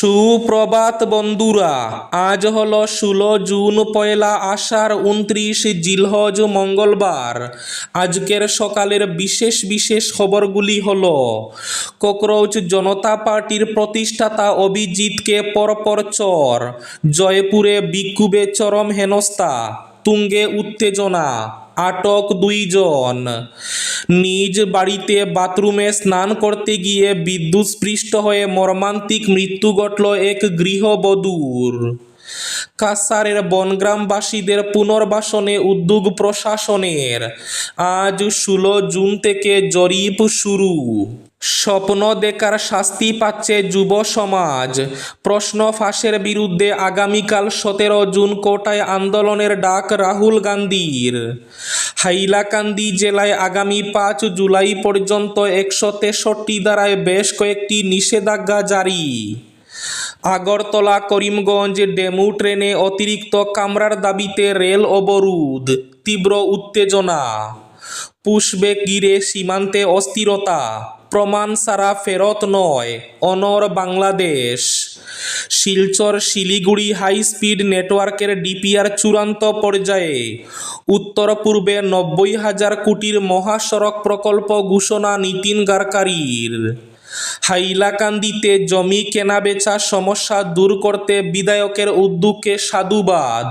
সুপ্রভাত বন্ধুরা, আজ হলো 16 জুন, পয়লা আষাঢ়, 29 জিলহজ, মঙ্গলবার। আজকের সকালের বিশেষ বিশেষ খবরগুলি হলো: ককরোচ জনতা পার্টির প্রতিষ্ঠাতা অভিজিৎকে পরপর চর, জয়পুরে বিক্ষোভে চরম হেনস্থা, তুঙ্গে উত্তেজনা, আটক 2 জন। নিজ বাড়িতে বাথরুমে স্নান করতে গিয়ে বিদ্যুৎস্পৃষ্ট হয়ে মর্মান্তিক মৃত্যু ঘটল এক গৃহবধূর। কাছাড়ের বনগ্রামবাসীদের পুনর্বাসনে উদ্যোগ প্রশাসনের। আজ 16 জুন থেকে জরিপ শুরু। স্বপ্ন দেখার শাস্তি পাচ্ছে যুব সমাজ, প্রশ্ন ফাঁসের বিরুদ্ধে আগামীকাল 17 জুন কোটায় আন্দোলনের ডাক রাহুল গান্ধীর। হাইলাকান্দি জেলায় আগামী 5 জুলাই পর্যন্ত 163 ধারায় বেশ কয়েকটি নিষেধাজ্ঞা জারি। আগরতলা করিমগঞ্জ ডেমু ট্রেনে অতিরিক্ত কামরার দাবিতে রেল অবরোধ, তীব্র উত্তেজনা। পুশব্যাক ঘিরে সীমান্তে অস্থিরতা, প্রমাণ ছাড়া ফেরত নয়, অনড় বাংলাদেশ। শিলচর শিলিগুড়ি হাই স্পিড নেটওয়ার্কের ডিপিআর চূড়ান্ত পর্যায়ে। উত্তর পূর্বে 90,000 কোটির মহাসড়ক প্রকল্প ঘোষণা নীতিন গাডকারির। হাইলাকান্দিতে জমি কেনাবেচা সমস্যা দূর করতে বিধায়কের উদ্যোগকে সাধুবাদ।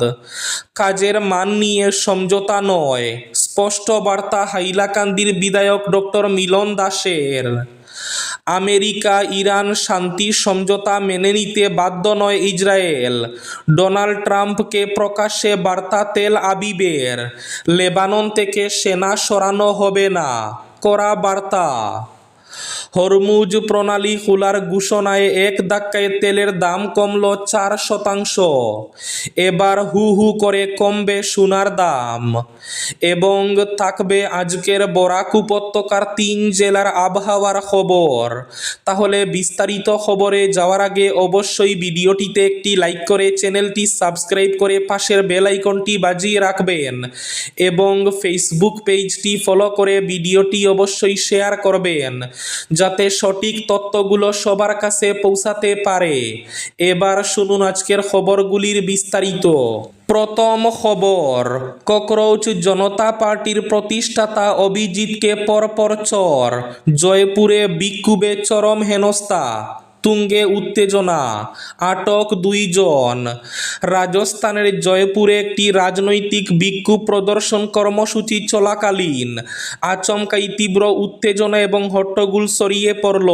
কাজের মান নিয়ে সমঝোতা নয়, স্পষ্ট বার্তা হাইলাকান্দির বিধায়ক ডক্টর মিলন দাসের। আমেরিকা ইরান শান্তি সমঝোতা মেনে নিতে বাধ্য নয় ইসরায়েল, ডোনাল্ড ট্রাম্পকে প্রকাশ্যে বার্তা তেল আবিবের। লেবানন থেকে সেনা সরানো হবে না, কড়া বার্তা। হরমুজ প্রণালী খোলার ঘোষণায় এক ধাক্কায় তেলের দাম কমল 4%। এবার হু হু করে কমবে সোনার দাম। এবং থাকবে আজকের বরাক উপত্যকার 3 জেলার আবহাওয়ার খবর। তাহলে বিস্তারিত খবরে যাওয়ার আগে অবশ্যই ভিডিওটিতে একটি লাইক করে চ্যানেলটি সাবস্ক্রাইব করে পাশের বেল আইকনটি বাজিয়ে রাখবেন এবং ফেসবুক পেজটি ফলো করে ভিডিওটি অবশ্যই শেয়ার করবেন, যাতে সঠিক তথ্যগুলো সবার কাছে পৌঁছাতে পারে। এবার শুনুন আজকের খবরগুলির বিস্তারিত। প্রথম খবর, ককরোচ জনতা পার্টির প্রতিষ্ঠাতা অভিজিৎকে পরপর চর, জয়পুরে বিক্ষোভে চরম হেনস্থা, তুঙ্গে উত্তেজনা, আটক 2 জন। রাজস্থানের জয়পুরে একটি রাজনৈতিক বিক্ষোভ প্রদর্শন কর্মসূচি চলাকালীন আচমকাই তীব্র উত্তেজনা এবং হট্টগোল ছড়িয়ে পড়ল।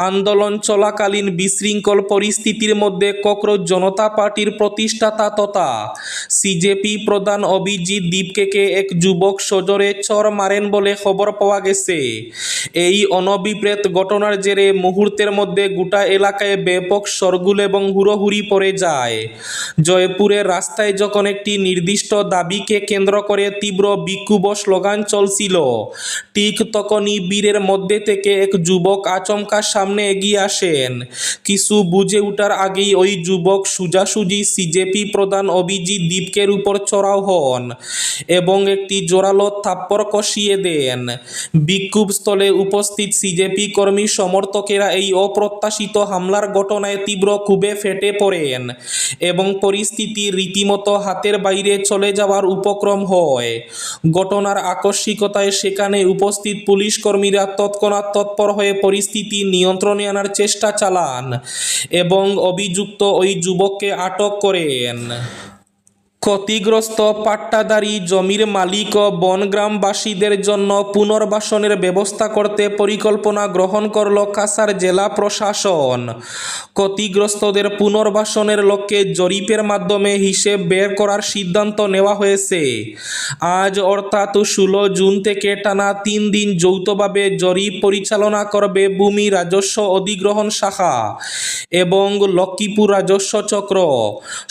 আন্দোলন চলাকালীন বিশৃঙ্খল পরিস্থিতির মধ্যে ককরোচ জনতা পার্টির প্রতিষ্ঠাতা তথা সিজেপি প্রধান অভিজিৎ দীপকে এক যুবক সজোরে চর মারেন বলে খবর পাওয়া গেছে। এই অনভিপ্রেত ঘটনার জেরে মুহূর্তের মধ্যে গোটা এলাকায় ব্যাপক শোরগোল এবং হুড়োহুড়ি পড়ে যায়। জয়পুরের রাস্তায় যখন একটি নির্দিষ্ট দাবিকে কেন্দ্র করে তীব্র বিক্ষোভ স্লোগান চলছিল, ঠিক তখনই ভিড়ের মধ্যে থেকে এক যুবক আচমকা সামনে এগিয়ে আসেন। কিছু বুঝে ওঠার আগেই ওই যুবক সোজাসুজি সিজেপি প্রধান অভিজিৎ দীপকের উপর চড়াও হন এবং একটি জোরালো থাপ্পড় কষিয়ে দেন। বিক্ষোভস্থলে উপস্থিত সিজেপি কর্মী সমর্থকেরা এই অপ্রত্যাশিত হামলার ঘটনায় তীব্র ক্ষোভে ফেটে পড়েন এবং পরিস্থিতি রীতিমতো হাতের বাইরে চলে যাওয়ার উপক্রম হয়। ঘটনার আকস্মিকতায় সেখানে উপস্থিত পুলিশ কর্মীরা তৎক্ষণাৎ তৎপর হয়ে পরিস্থিতি নিয়ন্ত্রণে আনার চেষ্টা চালান এবং অভিযুক্ত ওই যুবককে আটক করেন। ক্ষতিগ্রস্ত পাট্টাদারি জমির মালিক ও বনগ্রামবাসীদের জন্য পুনর্বাসনের ব্যবস্থা করতে পরিকল্পনা গ্রহণ করল কাছাড় জেলা প্রশাসন। ক্ষতিগ্রস্তদের পুনর্বাসনের লক্ষ্যে জরিপের মাধ্যমে হিসেব বের করার সিদ্ধান্ত নেওয়া হয়েছে। আজ অর্থাৎ 16 জুন থেকে টানা 3 দিন যৌথভাবে জরিপ পরিচালনা করবে ভূমি রাজস্ব অধিগ্রহণ শাখা এবং লক্ষ্মীপুর রাজস্ব চক্র।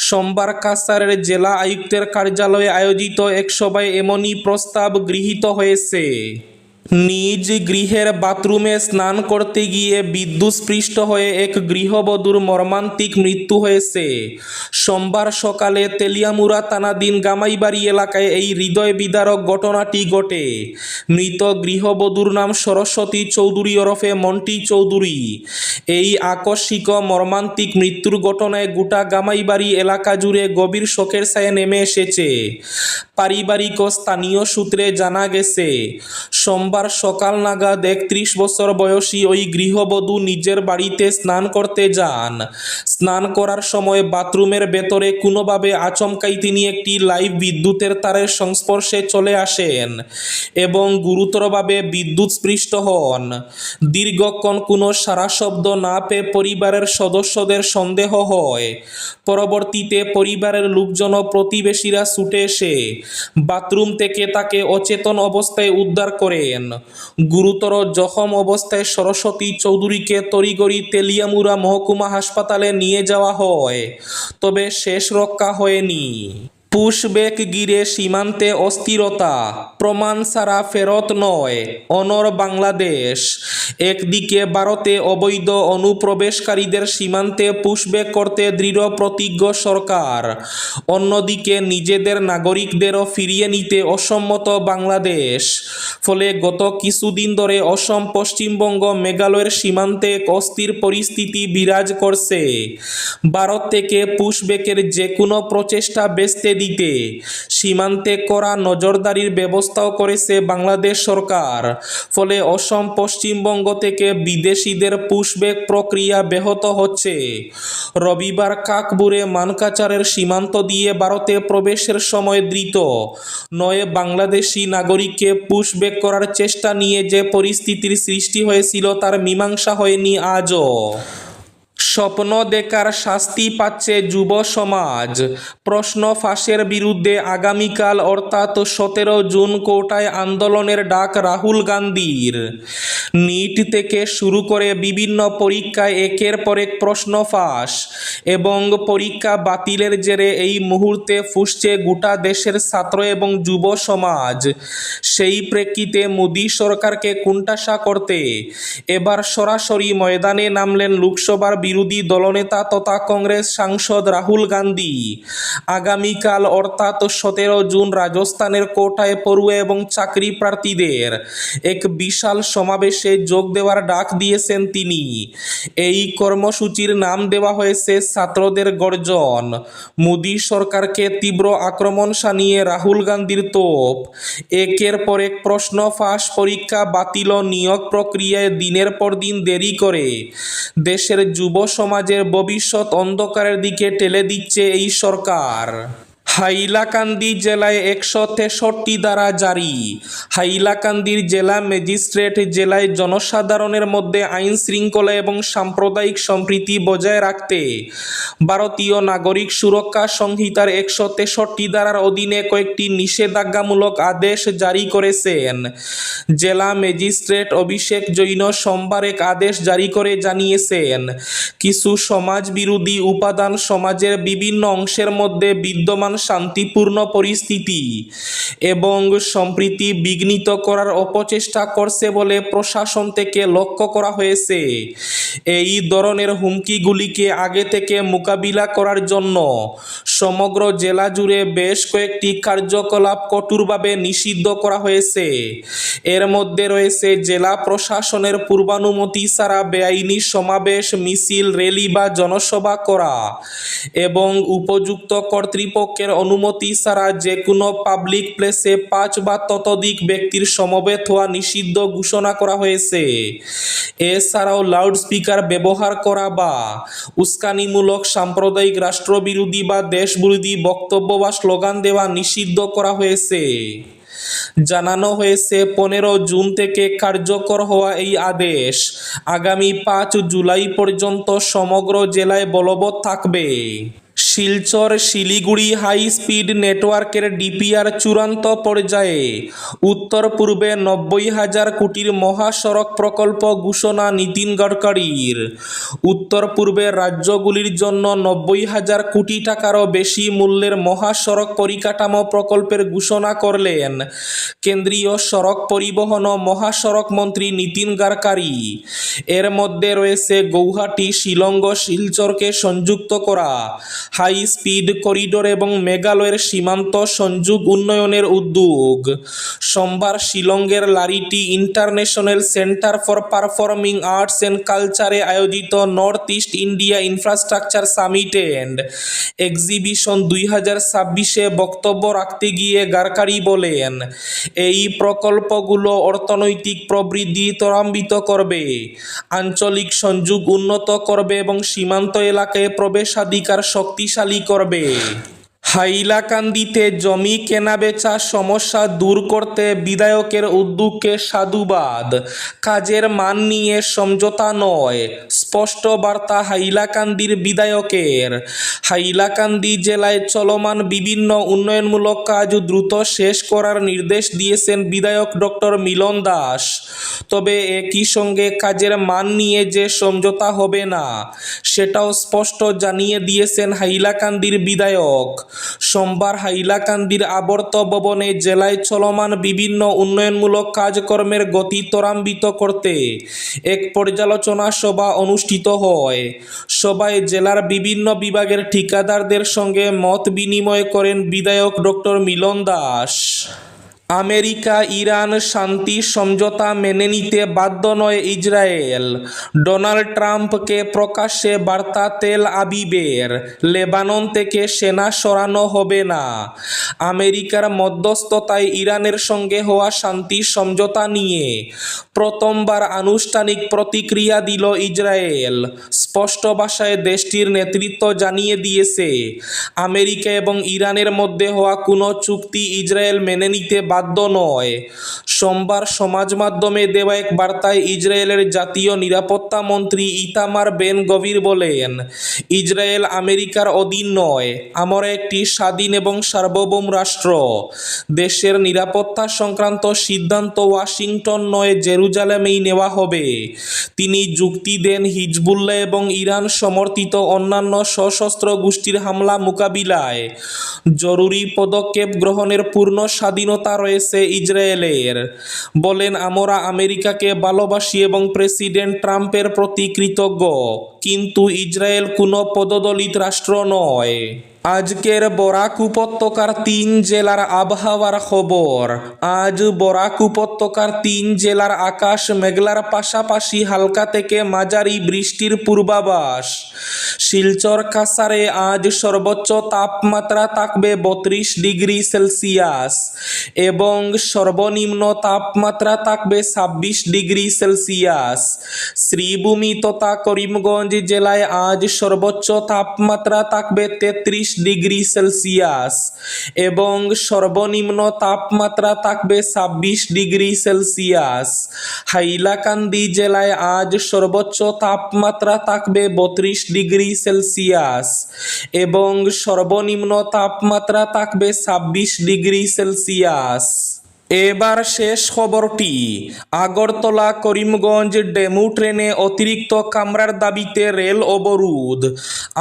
সোমবার কাছাড়ের জেলা আয়ুক্তের কার্যালয়ে আয়োজিত এক সভায় এমনই প্রস্তাব গৃহীত হয়েছে। নিজ গৃহের বাথরুমে স্নান করতে গিয়ে বিদ্যুৎস্পৃষ্ট হয়ে এক গৃহবধূর মর্মান্তিক মৃত্যু হয়েছে। সোমবার সকালে তেলিয়ামুড়া থানাধীন গামাইবাড়ি এলাকায় এই হৃদয় বিদারক ঘটনাটি ঘটে। মৃত গৃহবধূর নাম সরস্বতী চৌধুরী ওরফে মন্টি চৌধুরী। এই আকস্মিক মর্মান্তিক মৃত্যুর ঘটনায় গোটা গামাইবাড়ি এলাকা জুড়ে গভীর শোকের ছায়া নেমে এসেছে। পারিবারিক ও স্থানীয় সূত্রে জানা গেছে, সোমবার সকাল নাগাদ ৩১ বছর বয়সী ওই গৃহবধূ নিজের বাড়িতে স্নান করতে যান। স্নান করার সময় বাথরুমের ভেতরে কোনোভাবে আচমকাই তিনি একটি লাইভ বিদ্যুতের তারের সংস্পর্শে চলে আসেন এবং গুরুতরভাবে বিদ্যুৎস্পৃষ্ট হন। দীর্ঘক্ষণ কোনো সাড়া শব্দ না পেয়ে পরিবারের সদস্যদের সন্দেহ হয়। পরবর্তীতে পরিবারের লোকজন ও প্রতিবেশীরা ছুটে এসে বাথরুম থেকে তাকে অচেতন অবস্থায় উদ্ধার করেন। গুরুতর জখম অবস্থায় সরস্বতী চৌধুরীকে তড়িঘড়ি তেলিয়ামুড়া মহকুমা হাসপাতালে নিয়ে যাওয়া হয়, তবে শেষ রক্ষা হয়নি। পুশব্যাক ঘিরে সীমান্তে অস্থিরতা, প্রমাণ ছাড়া ফেরত নয়, অনড় বাংলাদেশ। একদিকে ভারতে অবৈধ অনুপ্রবেশকারীদের সীমান্তে পুশব্যাক করতে দৃঢ় প্রতিজ্ঞ সরকার, অন্যদিকে নিজেদের নাগরিকদেরও ফিরিয়ে নিতে অসম্মত বাংলাদেশ। ফলে গত কিছুদিন ধরে অসম, পশ্চিমবঙ্গ, মেঘালয়ের সীমান্তে এক অস্থির পরিস্থিতি বিরাজ করছে। ভারত থেকে পুশব্যাকের যে কোনো প্রচেষ্টা ভেস্তে দিতে সীমান্তে কড়া নজরদারির ব্যবস্থাও করেছে বাংলাদেশ সরকার। ফলে অসম, পশ্চিমবঙ্গ থেকে বিদেশিদের পুশব্যাক প্রক্রিয়া ব্যাহত হচ্ছে। রবিবার কাকবুরে মানকাচারের সীমান্ত দিয়ে ভারতে প্রবেশের সময় ধৃত ৯ বাংলাদেশি নাগরিককে পুশব্যাক করার চেষ্টা নিয়ে যে পরিস্থিতির সৃষ্টি হয়েছিল তার মীমাংসা হয়নি আজও। স্বপ্ন দেখার শাস্তি পাচ্ছে যুব সমাজ। প্রশ্ন ফাঁসের বিরুদ্ধে আগামীকাল অর্থাৎ ১৭ জুন কোটায় আন্দোলনের ডাক রাহুল গান্ধীর। নিট থেকে শুরু করে বিভিন্ন পরীক্ষায় একের পর এক প্রশ্ন ফাঁস এবং পরীক্ষা বাতিলের জেরে এই মুহূর্তে ফুঁসছে গোটা দেশের ছাত্র এবং যুব সমাজ। সেই প্রেক্ষিতে মোদী সরকারকে কোণঠাসা করতে এবার সরাসরি ময়দানে নামলেন লোকসভার বিরোধী দলনেতা তথা কংগ্রেস সাংসদ রাহুল গান্ধী। আগামীকাল অর্থাৎ ১৭ জুন রাজস্থানের কোটায় পড়ুয়া এবং চাকরি প্রার্থীদের এক বিশাল সমাবেশে যোগ দেওয়ার ডাক দিয়েছেন তিনি। এই কর্মসূচির নাম দেওয়া হয়েছে ছাত্রদের গর্জন। মোদী সরকারকে তীব্র আক্রমণ শানিয়ে রাহুল গান্ধীর তোপ। একের পর এক প্রশ্ন ফাঁস, পরীক্ষা বাতিল ও নিয়োগ প্রক্রিয়ায় দিনের পর দিন দেরি করে দেশের যুব সমাজের ভবিষ্যৎ অন্ধকারের দিকে ঠেলে দিচ্ছে এই সরকার। হাইলাকান্দি জেলায় ১৬৩ ধারা জারি। হাইলাকান্দির জেলা ম্যাজিস্ট্রেট জেলায় জনসাধারণের মধ্যে আইন শৃঙ্খলা এবং সাম্প্রদায়িক সম্প্রীতি বজায় রাখতে ভারতীয় নাগরিক সুরক্ষা সংহিতার ১৬৩ ধারার অধীনে কয়েকটি নিষেধাজ্ঞামূলক আদেশ জারি করেছেন। জেলা ম্যাজিস্ট্রেট অভিষেক জৈন সোমবার এক আদেশ জারি করে জানিয়েছেন, কিছু সমাজ বিরোধী উপাদান সমাজের বিভিন্ন অংশের মধ্যে বিদ্যমান শান্তিপূর্ণ পরিস্থিতি এবং সম্প্রীতি বিঘ্নিত করার অপচেষ্টা করছে বলে প্রশাসন থেকে লক্ষ্য করা হয়েছে। এই ধরনের হুমকিগুলিকে আগে থেকে মোকাবিলা করার জন্য সমগ্র জেলা জুড়ে বেশ কয়েকটি কার্যকলাপ কঠোরভাবে নিষিদ্ধ করা হয়েছে। এর মধ্যে রয়েছে জেলা প্রশাসনের পূর্বানুমতি ছাড়া বেআইনি সমাবেশ, মিছিল, র্যালি বা জনসভা করা এবং উপযুক্ত কর্তৃপক্ষের অনুমতি ছাড়া যে কোনো পাবলিক প্লেসে ৫ বা ততোধিক ব্যক্তির সমবেত হওয়া নিষিদ্ধ ঘোষণা করা হয়েছে। এছাড়াও লাউডস্পিকার ব্যবহার করা বা উস্কানিমূলক, সাম্প্রদায়িক, রাষ্ট্রবিরোধী বা দেশবিরোধী বক্তব্য বা স্লোগান দেওয়া নিষিদ্ধ করা হয়েছে। জানানো হয়েছে ১৫ জুন থেকে কার্যকর হওয়া এই আদেশ আগামী ৫ জুলাই পর্যন্ত সমগ্র জেলায় বলবৎ থাকবে। শিলচর শিলিগুড়ি হাই স্পিড নেটওয়ার্কের ডিপিআর চূড়ান্ত পর্যায়ে। উত্তর পূর্বে 90,000 কোটির মহাসড়ক প্রকল্প ঘোষণা নীতিন গডকরির। উত্তর পূর্বের রাজ্যগুলির জন্য 90,000 কোটি টাকারও বেশি মূল্যের মহাসড়ক পরিকাঠামো প্রকল্পের ঘোষণা করলেন কেন্দ্রীয় সড়ক পরিবহন ও মহাসড়ক মন্ত্রী নীতিন গডকরি। এর মধ্যে রয়েছে গৌহাটি শিলং ও শিলচরকে সংযুক্ত করা হাই স্পিড করিডোর এবং মেঘালয়ের সীমান্ত সংযোগ উন্নয়নের উদ্যোগ। সোমবার শিলংয়ের Lariti International Centre for Performing Arts and কালচারে আয়োজিত North East India infrastructure summit and exhibition 2026-এ বক্তব্য রাখতে গিয়ে গডকরি বলেন, এই প্রকল্পগুলো অর্থনৈতিক প্রবৃদ্ধি ত্বরান্বিত করবে, আঞ্চলিক সংযোগ উন্নত করবে এবং সীমান্ত এলাকায় প্রবেশাধিকার শক্তিশালী করবে। হাইলাকান্দিতে জমি কেনাবেচা সমস্যা দূর করতে বিধায়কের উদ্যোগকে সাধুবাদ। কাজের মান নিয়ে সমঝোতা নয়, স্পষ্ট বার্তা হাইলাকান্দির বিধায়কের। হাইলাকান্দি জেলায় চলমান বিভিন্ন উন্নয়নমূলক কাজ দ্রুত শেষ করার নির্দেশ দিয়েছেন বিধায়ক ডক্টর মিলন দাস। তবে একই সঙ্গে কাজের মান নিয়ে যে সমঝোতা হবে না, সেটাও স্পষ্ট জানিয়ে দিয়েছেন হাইলাকান্দির বিধায়ক। সোমবার হাইলাকান্দির আবর্ত ভবনে জেলায় চলমান বিভিন্ন উন্নয়নমূলক কাজকর্মের গতি ত্বরান্বিত করতে এক পর্যালোচনা সভা অনুষ্ঠিত হয়। সভায় জেলার বিভিন্ন বিভাগের ঠিকাদারদের সঙ্গে মত বিনিময় করেন বিধায়ক ডক্টর মিলন দাস। আমেরিকা ইরান শান্তি সমঝোতা মেনে নিতে বাধ্য নয় ইসরায়েল। ডোনাল্ড ট্রাম্পকে প্রকাশ্যে বার্তা তেল আবিবের, লেবানন থেকে সেনা সরানো হবে না। আমেরিকার মধ্যস্থতায় ইরানের সঙ্গে হওয়া শান্তি সমঝোতা নিয়ে প্রথমবার আনুষ্ঠানিক প্রতিক্রিয়া দিল ইসরায়েল। স্পষ্ট ভাষায় দেশটির নেতৃত্ব জানিয়ে দিয়েছে, আমেরিকা এবং ইরানের মধ্যে হওয়া কোনো চুক্তি ইসরায়েল মেনে নিতে বাধ্য নয়। সোমবার সমাজ মাধ্যমে দেওয়া এক বার্তায় ইসরায়েলের জাতীয় নিরাপত্তা মন্ত্রী ইতামার বেন গভির বলেন, ইসরায়েল আমেরিকার অধীন নয়, আমরা একটি স্বাধীন এবং সার্বভৌম রাষ্ট্র। দেশের নিরাপত্তা সংক্রান্ত সিদ্ধান্ত ওয়াশিংটন নয়, জেরুজালেমেই নেওয়া হবে। তিনি যুক্তি দেন, হিজবুল্লাহ এবং ইরান সমর্থিত অন্যান্য সশস্ত্র গোষ্ঠীর হামলা মোকাবিলায় জরুরি পদক্ষেপ গ্রহণের পূর্ণ স্বাধীনতা রয়েছে ইসরায়েলের। বলেন, আমরা আমেরিকাকে ভালোবাসি এবং প্রেসিডেন্ট ট্রাম্পের প্রতি কৃতজ্ঞ, কিন্তু ইসরায়েল কোনো পদদলিত রাষ্ট্র নয়। আজকের বরাক উপত্যকার 3 জেলার আবহাওয়ার খবর। আজ বরাক উপত্যকার 3 জেলার আকাশ মেঘলার পাশাপাশি হালকা থেকে মাঝারি বৃষ্টির পূর্বাভাস। শিলচর কাছাড়ে আজ সর্বোচ্চ তাপমাত্রা থাকবে 32 ডিগ্রি সেলসিয়াস এবং সর্বনিম্ন তাপমাত্রা থাকবে 26 ডিগ্রি সেলসিয়াস। শ্রীভূমি তথা করিমগঞ্জ জেলায় আজ সর্বোচ্চ তাপমাত্রা থাকবে 33 ডিগ্রি সেলসিয়াস এবং সর্বনিম্ন তাপমাত্রা থাকবে 26 ডিগ্রি সেলসিয়াস। হাইলাকান্দি জেলায় আজ সর্বোচ্চ তাপমাত্রা থাকবে 32 ডিগ্রি সেলসিয়াস এবং সর্বনিম্ন তাপমাত্রা থাকবে 26 ডিগ্রি সেলসিয়াস। এবার শেষ খবরটি। আগরতলা করিমগঞ্জ ডেমু ট্রেনে অতিরিক্ত কামরার দাবিতে রেল অবরোধ।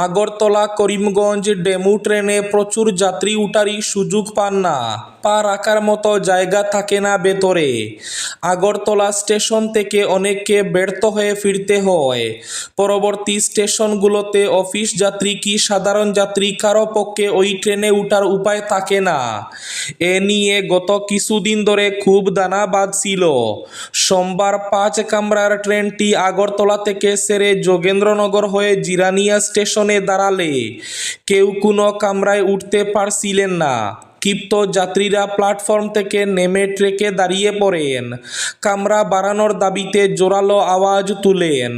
আগরতলা করিমগঞ্জ ডেমু ট্রেনে প্রচুর যাত্রী উঠারই সুযোগ পান না, পা রাখার মতো জায়গা থাকে না ভেতরে। আগরতলা স্টেশন থেকে অনেককে ব্যর্থ হয়ে ফিরতে হয়। পরবর্তী স্টেশনগুলোতে অফিস যাত্রী কি সাধারণ যাত্রী কারো পক্ষে ওই ট্রেনে উঠার উপায় থাকে না। এ নিয়ে গত কিছুদিন ধরে খুব দানা বাঁধছিল। সোমবার 5 কামরার ট্রেনটি আগরতলা থেকে সেরে যোগেন্দ্রনগর হয়ে জিরানিয়া স্টেশনে দাঁড়ালে কেউ কোনো কামরায় উঠতে পারছিলেন না। ক্ষিপ্ত যাত্রীরা প্ল্যাটফর্ম থেকে নেমে ট্রেকে দাঁড়িয়ে পড়েন। কামরা বাড়ানোর দাবিতে জোরালো আওয়াজ তুলেন।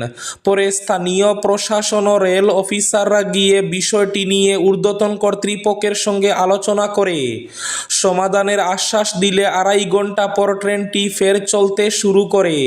পরে স্থানীয় প্রশাসন ও রেল অফিসাররা গিয়ে বিষয়টি নিয়ে ঊর্ধ্বতন কর্তৃপক্ষের সঙ্গে আলোচনা করে সমাধানের আশ্বাস দিলে 2.5 ঘন্টা পর ট্রেনটি ফের চলতে শুরু করে।